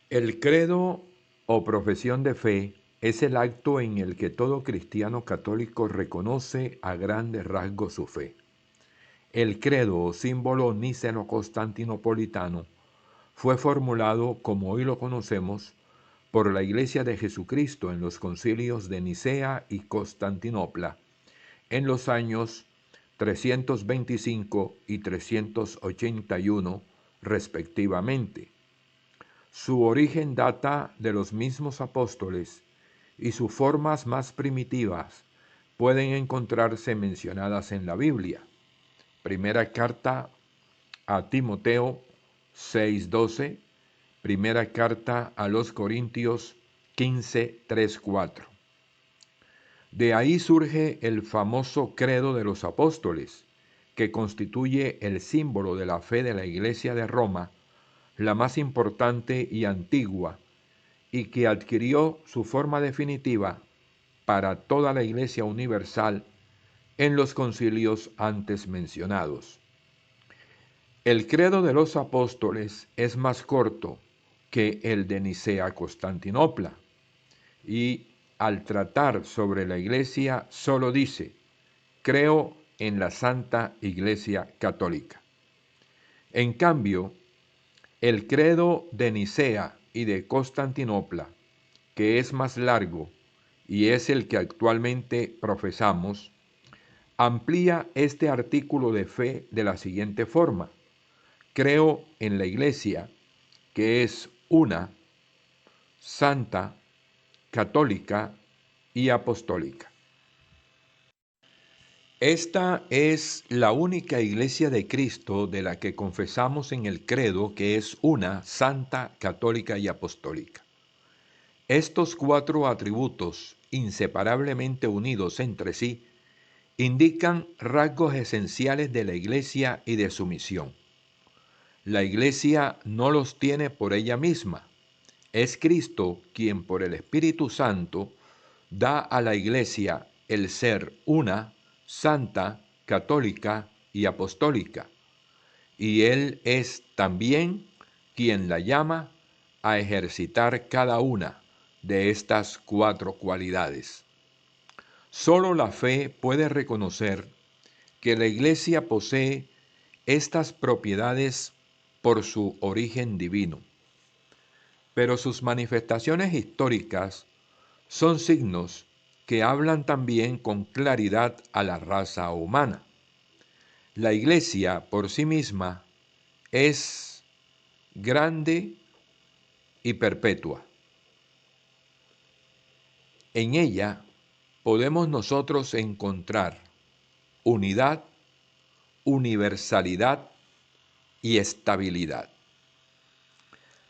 El credo o profesión de fe es el acto en el que todo cristiano católico reconoce a grandes rasgos su fe. El credo o símbolo niceno-constantinopolitano fue formulado, como hoy lo conocemos, por la Iglesia de Jesucristo en los concilios de Nicea y Constantinopla en los años 325 y 381 respectivamente. Su origen data de los mismos apóstoles y sus formas más primitivas pueden encontrarse mencionadas en la Biblia. Primera carta a Timoteo 6:12, primera carta a los Corintios 15:3-4. De ahí surge el famoso credo de los apóstoles, que constituye el símbolo de la fe de la Iglesia de Roma, la más importante y antigua, y que adquirió su forma definitiva para toda la Iglesia universal en los concilios antes mencionados. El credo de los apóstoles es más corto que el de Nicea-Constantinopla y al tratar sobre la Iglesia solo dice: creo en la Santa Iglesia Católica. En cambio, el credo de Nicea y de Constantinopla, que es más largo y es el que actualmente profesamos, amplía este artículo de fe de la siguiente forma: creo en la Iglesia, que es una, santa, católica y apostólica. Esta es la única Iglesia de Cristo de la que confesamos en el credo que es una, santa, católica y apostólica. Estos cuatro atributos, inseparablemente unidos entre sí, indican rasgos esenciales de la Iglesia y de su misión. La Iglesia no los tiene por ella misma. Es Cristo quien por el Espíritu Santo da a la Iglesia el ser una, santa, católica y apostólica. Y Él es también quien la llama a ejercitar cada una de estas cuatro cualidades. Solo la fe puede reconocer que la Iglesia posee estas propiedades por su origen divino, pero sus manifestaciones históricas son signos que hablan también con claridad a la raza humana. La Iglesia por sí misma es grande y perpetua. En ella podemos nosotros encontrar unidad, universalidad y estabilidad.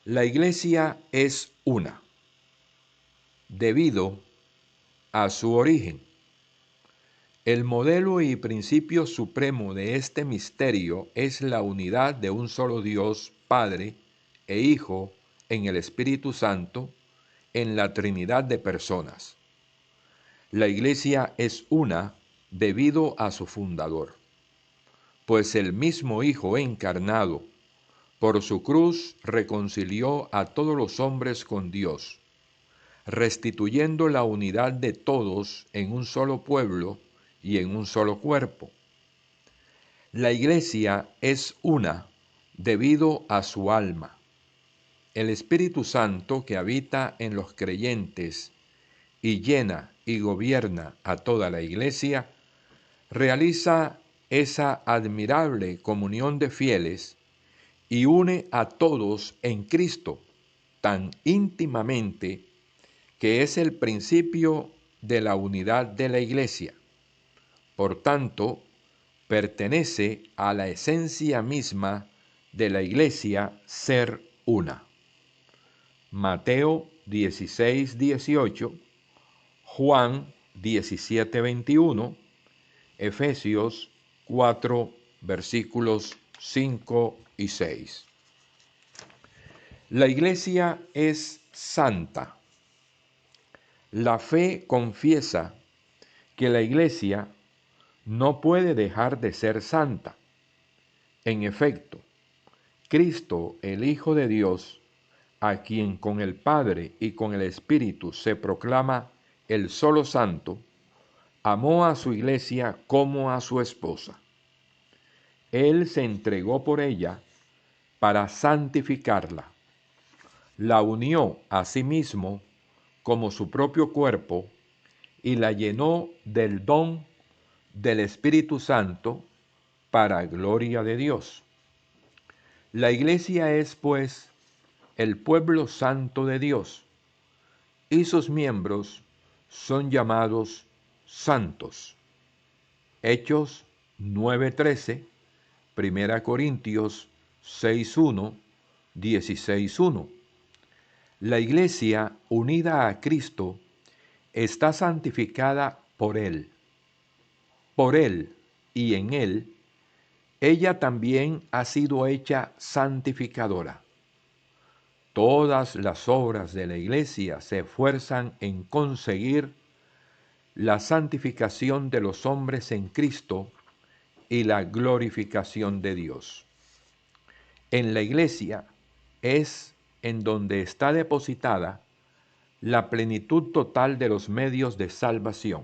La Iglesia es una, debido a su origen. El modelo y principio supremo de este misterio es la unidad de un solo Dios, Padre e Hijo, en el Espíritu Santo, en la Trinidad de personas. La Iglesia es una debido a su fundador, pues el mismo Hijo encarnado, por su cruz, reconcilió a todos los hombres con Dios, restituyendo la unidad de todos en un solo pueblo y en un solo cuerpo. La Iglesia es una debido a su alma. El Espíritu Santo que habita en los creyentes y llena y gobierna a toda la Iglesia, realiza esa admirable comunión de fieles y une a todos en Cristo tan íntimamente que es el principio de la unidad de la Iglesia. Por tanto, pertenece a la esencia misma de la Iglesia ser una. Mateo 16:18, Juan 17:21, Efesios 4, versículos 5 y 6. La Iglesia es santa. La fe confiesa que la Iglesia no puede dejar de ser santa. En efecto, Cristo, el Hijo de Dios, a quien con el Padre y con el Espíritu se proclama el solo Santo, amó a su iglesia como a su esposa. Él se entregó por ella para santificarla. La unió a sí mismo como su propio cuerpo y la llenó del don del Espíritu Santo para gloria de Dios. La iglesia es, pues, el pueblo santo de Dios, y sus miembros son llamados santos. Hechos 9:13, 1 Corintios 6:1, 16:1. La iglesia unida a Cristo está santificada por Él. Por Él y en Él, ella también ha sido hecha santificadora. Todas las obras de la iglesia se esfuerzan en conseguir la santificación de los hombres en Cristo y la glorificación de Dios. En la iglesia es en donde está depositada la plenitud total de los medios de salvación.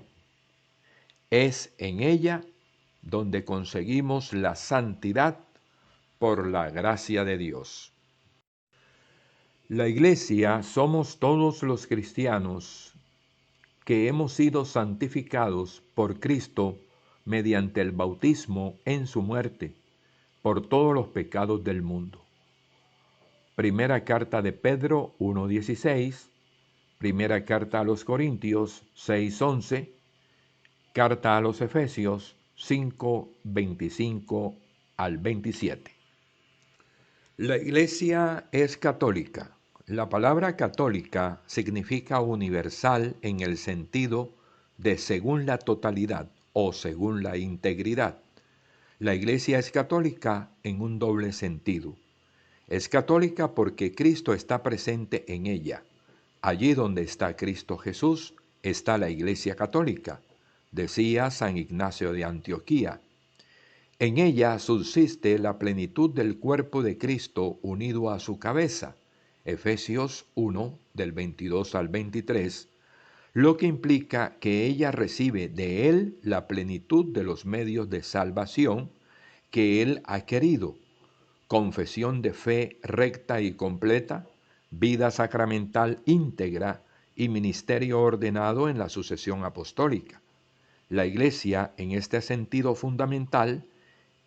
Es en ella donde conseguimos la santidad por la gracia de Dios. La iglesia somos todos los cristianos que hemos sido santificados por Cristo mediante el bautismo en su muerte por todos los pecados del mundo. Primera carta de Pedro 1:16, primera carta a los Corintios 6:11, carta a los Efesios 5:25 al 27. La iglesia es católica. La palabra católica significa universal en el sentido de según la totalidad o según la integridad. La iglesia es católica en un doble sentido. Es católica porque Cristo está presente en ella. Allí donde está Cristo Jesús está la iglesia católica, decía San Ignacio de Antioquía. En ella subsiste la plenitud del cuerpo de Cristo unido a su cabeza, Efesios 1, del 22 al 23, lo que implica que ella recibe de Él la plenitud de los medios de salvación que Él ha querido: confesión de fe recta y completa, vida sacramental íntegra y ministerio ordenado en la sucesión apostólica. La Iglesia, en este sentido fundamental,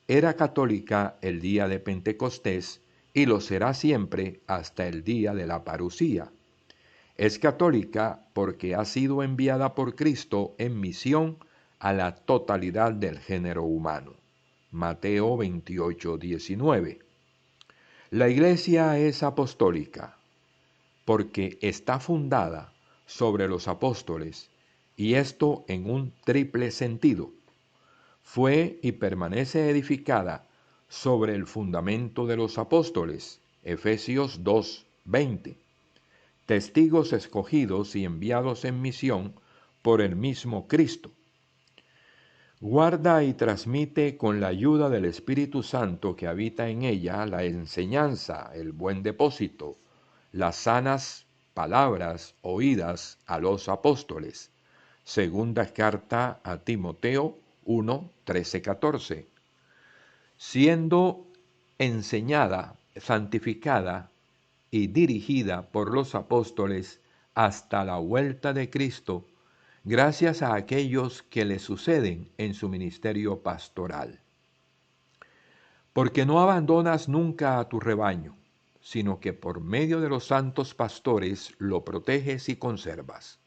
era católica el día de Pentecostés y lo será siempre hasta el día de la parucía. Es católica porque ha sido enviada por Cristo en misión a la totalidad del género humano. Mateo 28:19. La Iglesia es apostólica porque está fundada sobre los apóstoles, y esto en un triple sentido. Fue y permanece edificada sobre el fundamento de los apóstoles, Efesios 2:20, testigos escogidos y enviados en misión por el mismo Cristo. Guarda y transmite con la ayuda del Espíritu Santo que habita en ella la enseñanza, el buen depósito, las sanas palabras oídas a los apóstoles. Segunda carta a Timoteo 1, 13, 14. Siendo enseñada, santificada y dirigida por los apóstoles hasta la vuelta de Cristo, gracias a aquellos que le suceden en su ministerio pastoral. Porque no abandonas nunca a tu rebaño, sino que por medio de los santos pastores lo proteges y conservas.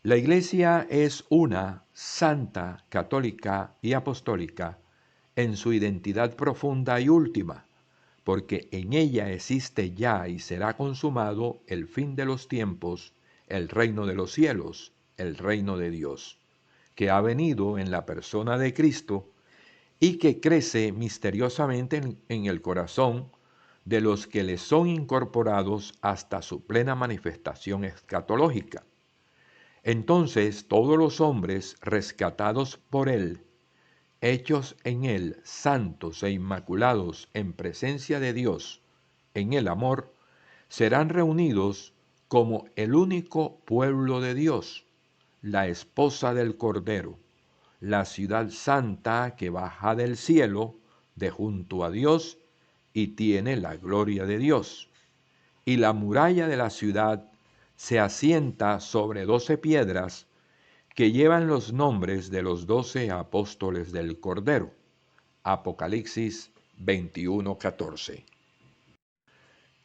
La Iglesia es una, santa, católica y apostólica en su identidad profunda y última, porque en ella existe ya y será consumado el fin de los tiempos, el reino de los cielos, el reino de Dios, que ha venido en la persona de Cristo y que crece misteriosamente en el corazón de los que le son incorporados hasta su plena manifestación escatológica. Entonces todos los hombres rescatados por Él, hechos en Él santos e inmaculados en presencia de Dios, en el amor, serán reunidos como el único pueblo de Dios, la esposa del Cordero, la ciudad santa que baja del cielo de junto a Dios y tiene la gloria de Dios. Y la muralla de la ciudad se asienta sobre 12 piedras que llevan los nombres de los 12 apóstoles del Cordero. Apocalipsis 21:14.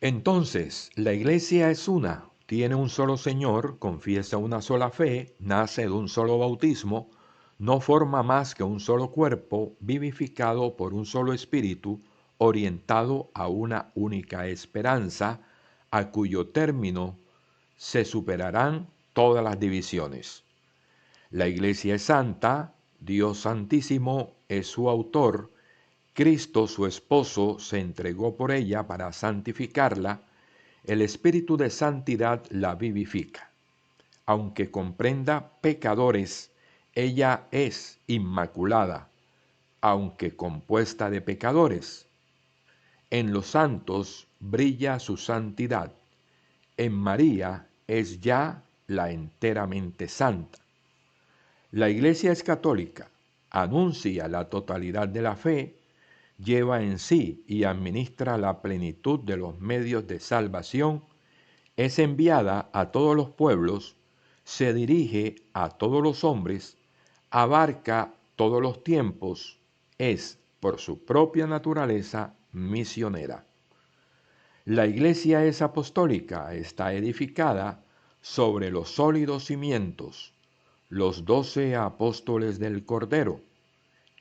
Entonces, la iglesia es una, tiene un solo Señor, confiesa una sola fe, nace de un solo bautismo, no forma más que un solo cuerpo, vivificado por un solo espíritu, orientado a una única esperanza, a cuyo término se superarán todas las divisiones. La iglesia es santa, Dios santísimo es su autor, Cristo su esposo se entregó por ella para santificarla, el espíritu de santidad la vivifica. Aunque comprenda pecadores, ella es inmaculada, aunque compuesta de pecadores. En los santos brilla su santidad. En María es ya la enteramente santa. La Iglesia es católica, anuncia la totalidad de la fe, lleva en sí y administra la plenitud de los medios de salvación, es enviada a todos los pueblos, se dirige a todos los hombres, abarca todos los tiempos, es, por su propia naturaleza, misionera. La Iglesia es apostólica, está edificada sobre los sólidos cimientos, los 12 apóstoles del Cordero.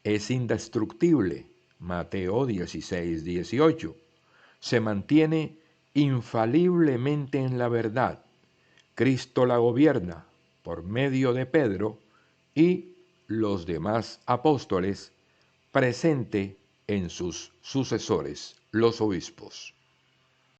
Es indestructible, Mateo 16:18. Se mantiene infaliblemente en la verdad. Cristo la gobierna por medio de Pedro y los demás apóstoles, presente en sus sucesores, los obispos.